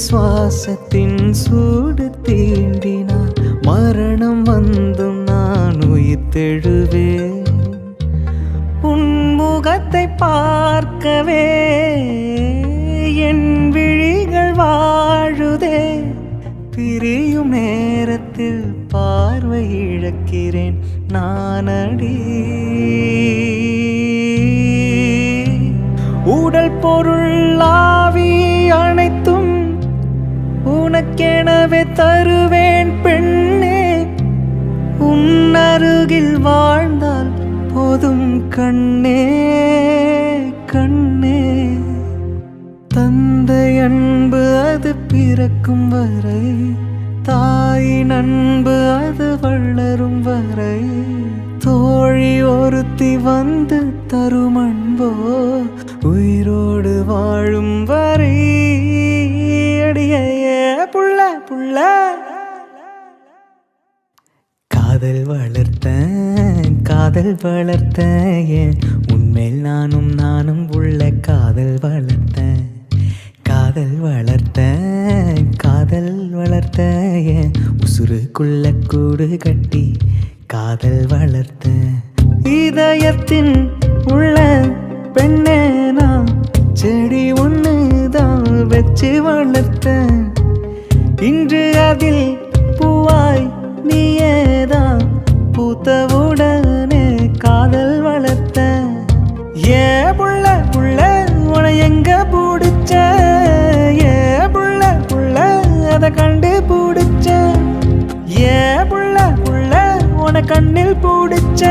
சுவாசத்தின் சூடு தீண்டினான் மரணம் வந்தும் நான் உயிர்த்தெழுவேன் உன் முகத்தை பார்க்கவே என் விழிகள் வாழுதே பிரியும் நேரத்தில் பார்வை இழக்கிறேன் நானடி உடல் பொருள் ஆவி அனைத்தும் உனக்கெனவே தருவேன் பெண்ணே உன் அருகில் வாழ்ந்தால் போதும் கண்ணே கண்ணே தந்தை அன்பு அது பிறக்கும் வரை தாயின் அன்பு அது வளரும் வரை தோழி ஒருத்தி வந்து தரும் அன்போ உயிரோடு வாழும் வரை அடியே புள்ள புள்ள காதல் வளர்த்தேன் உன்மேல் நானும் உள்ள காதல் வளர்த்தேன் உசுருக்குள்ள கூடு கட்டி காதல் வளர்த்தேன் இதயத்தின் உள்ள பெண்ணே நான் செடி ஒண்ணுதான் வச்சு வளர்த்தேன் இன்று அதில் பூவாய் நீயேதான் பூத்தவுடனே காதல் வளர்த்த ஏ புள்ள புள்ள உன எங்க பிடிச்ச ஏ புள்ள புள்ள அதை கண்டு பிடிச்ச ஏ புள்ள புள்ள உன கண்ணில் பிடிச்ச